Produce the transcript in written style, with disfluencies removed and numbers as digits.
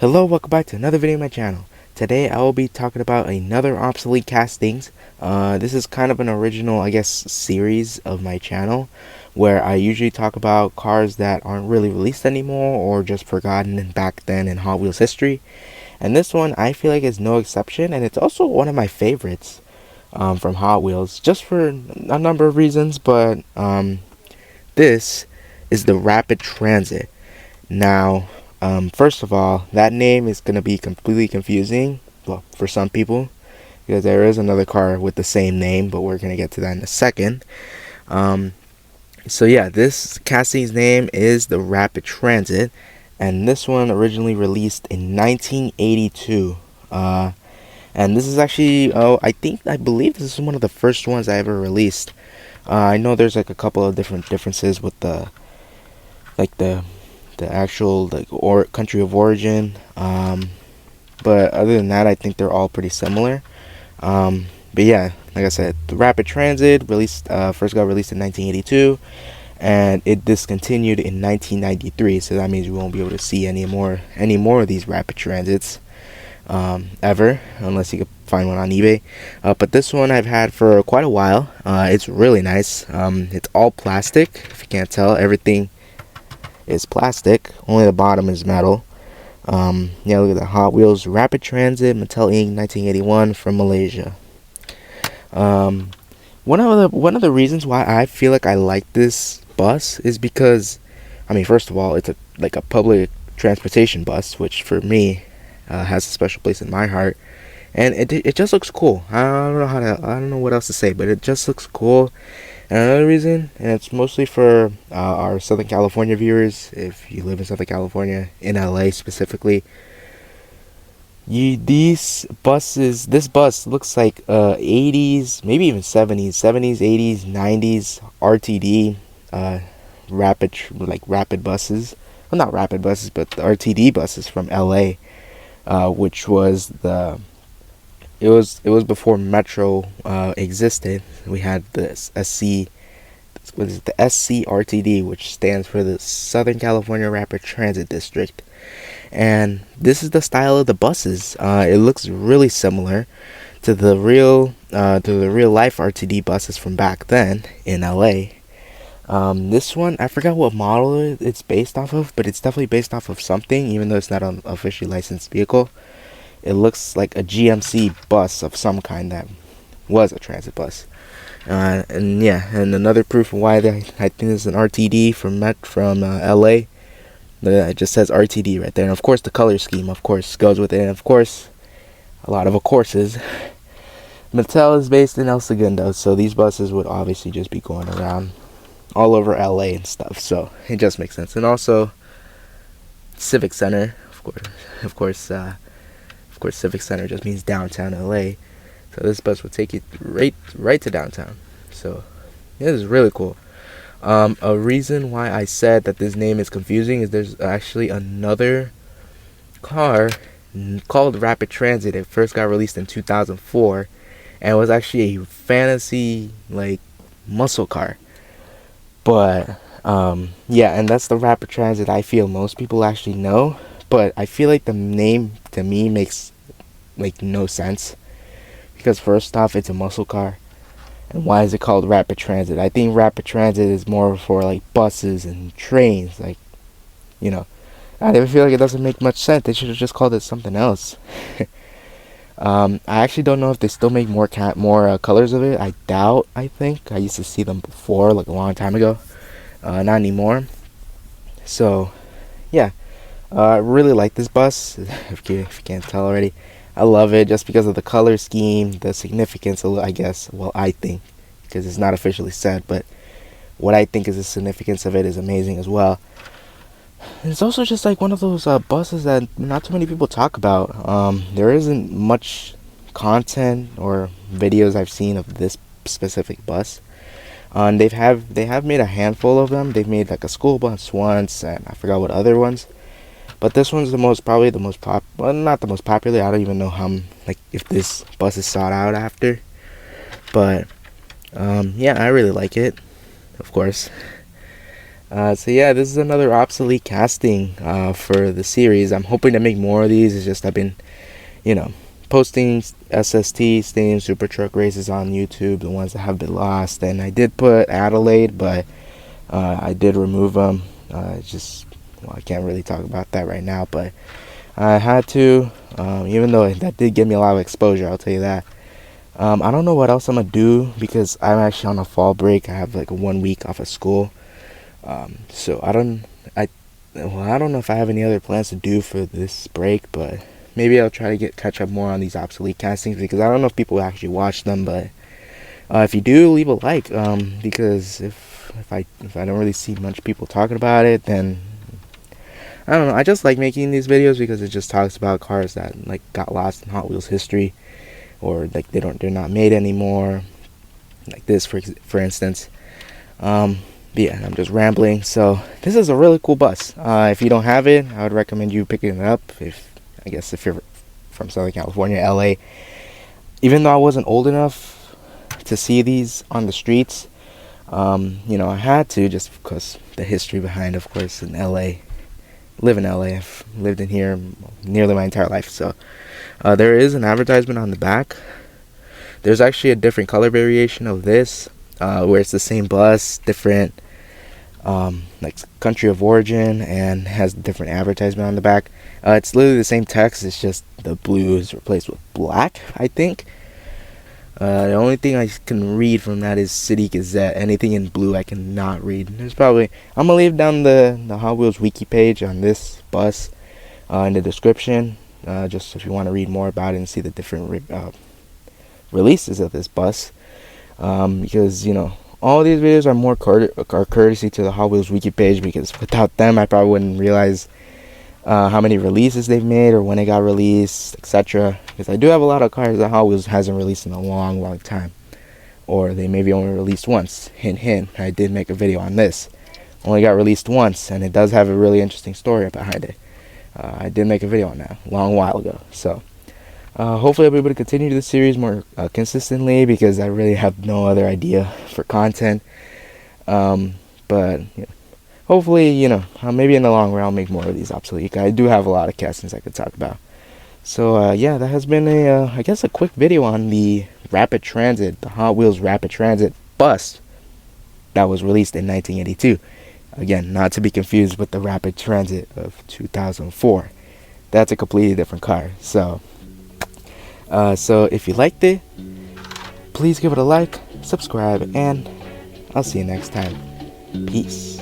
Hello, welcome back to another video on my channel. Today I will be talking about another obsolete castings. This is kind of an original, I guess, series of my channel where I usually talk about cars that aren't really released anymore or just forgotten back then in Hot Wheels history. And this one I feel like is no exception, and it's also one of my favorites from Hot Wheels, just for a number of reasons, but this is the Rapid Transit. Now, first of all, that name is going to be completely confusing, well, for some people, because there is another car with the same name, but we're going to get to that in a second. So yeah, this casting's name is the Rapid Transit, and this one originally released in 1982. And this is actually, I believe this is one of the first ones I ever released. I know there's like a couple of different differences with the actual or country of origin, but other than that I think they're all pretty similar. But yeah, like I said, the Rapid Transit released first got released in 1982, and it discontinued in 1993, so that means we won't be able to see any more of these Rapid Transits ever, unless you could find one on eBay. But this one I've had for quite a while. It's really nice. It's all plastic. If you can't tell, everything is plastic, only the bottom is metal. Yeah, look at the Hot Wheels Rapid Transit Mattel Inc. 1981 from Malaysia. One of the reasons why I feel like I like this bus is because, I mean, first of all, it's a public transportation bus, which for me has a special place in my heart, and it just looks cool. I don't know what else to say, but it just looks cool. And another reason, and it's mostly for our Southern California viewers, if you live in Southern California, in LA specifically, this bus looks like 80s, maybe even 70s, 80s, 90s RTD rapid buses. Well, not rapid buses, but the RTD buses from LA, which was it was before Metro existed. We had this the SCRTD, which stands for the Southern California Rapid Transit District. And this is the style of the buses. It looks really similar to the real life RTD buses from back then in LA. This one, I forgot what model it's based off of, but it's definitely based off of something, even though it's not an officially licensed vehicle. It looks like a GMC bus of some kind that was a transit bus. And yeah, and another proof of why I think this is an RTD from LA. It just says RTD right there, and of course the color scheme, of course, goes with it. And of course, a lot of courses. Mattel is based in El Segundo, so these buses would obviously just be going around all over LA and stuff. So it just makes sense. And also, Civic Center, of course, Civic Center just means downtown LA. So this bus would take you right to downtown. So yeah, this is really cool. A reason why I said that this name is confusing is there's actually another car called Rapid Transit. It first got released in 2004, and it was actually a fantasy muscle car. But yeah, and that's the Rapid Transit I feel most people actually know. But I feel like the name to me makes no sense, because first off, it's a muscle car, and why is it called Rapid Transit? I think Rapid Transit is more for buses and trains. I feel like it doesn't make much sense. They should have just called it something else. I actually don't know if they still make more colors of it. I doubt. I think I used to see them before, a long time ago. Not anymore. So yeah, I really like this bus. If you can't tell already, I love it just because of the color scheme, the significance, I guess. Well, I think, because it's not officially said, but what I think is the significance of it is amazing as well. And it's also just one of those buses that not too many people talk about. There isn't much content or videos I've seen of this specific bus. And they have made a handful of them. They've made a school bus once, and I forgot what other ones. But this one's probably the most not the most popular. I don't even know how if this bus is sought out after. But yeah, I really like it, of course. So yeah, this is another obsolete casting for the series. I'm hoping to make more of these. It's just I've been, you know, posting SST Stadium Super Truck races on YouTube, the ones that have been lost. And I did put Adelaide, but I did remove them. I can't really talk about that right now, but I had to, even though that did give me a lot of exposure, I'll tell you that. I don't know what else I'm gonna do because I'm actually on a fall break. I have like 1 week off of school. So I don't know if I have any other plans to do for this break, but maybe I'll try to catch up more on these obsolete castings because I don't know if people actually watch them. But if you do, leave a like, because if I don't really see much people talking about it, then I don't know. I just like making these videos because it just talks about cars that like got lost in Hot Wheels history, or like they're not made anymore, like this for instance. But yeah, I'm just rambling. So this is a really cool bus. If you don't have it, I would recommend you picking it up. If you're from Southern California, LA. Even though I wasn't old enough to see these on the streets, I had to, just because the history behind, of course, in LA. Live in LA. I've lived in here nearly my entire life. So there is an advertisement on the back. There's actually a different color variation of this, where it's the same bus, different like country of origin, and has different advertisement on the back. It's literally the same text. It's just the blue is replaced with black, I think. The only thing I can read from that is City Gazette. Anything in blue I cannot read. I'm gonna leave down the Hot Wheels wiki page on this bus in the description, just if you want to read more about it and see the different releases of this bus, because all these videos are more courtesy to the Hot Wheels wiki page, because without them I probably wouldn't realize how many releases they've made or when it got released, etc. Because I do have a lot of cars that Hot Wheels hasn't released in a long time, or they maybe only released once. Hint hint, I did make a video on this. Only got released once, and it does have a really interesting story behind it. I did make a video on that a long while ago. So hopefully I'll be able to continue this series more consistently, because I really have no other idea for content. But hopefully, maybe in the long run I'll make more of these obsolete. I do have a lot of castings I could talk about. So yeah, that has been I guess a quick video on the Rapid Transit, the Hot Wheels Rapid Transit bus that was released in 1982. Again, not to be confused with the Rapid Transit of 2004. That's a completely different car. So if you liked it, please give it a like, subscribe, and I'll see you next time. Peace.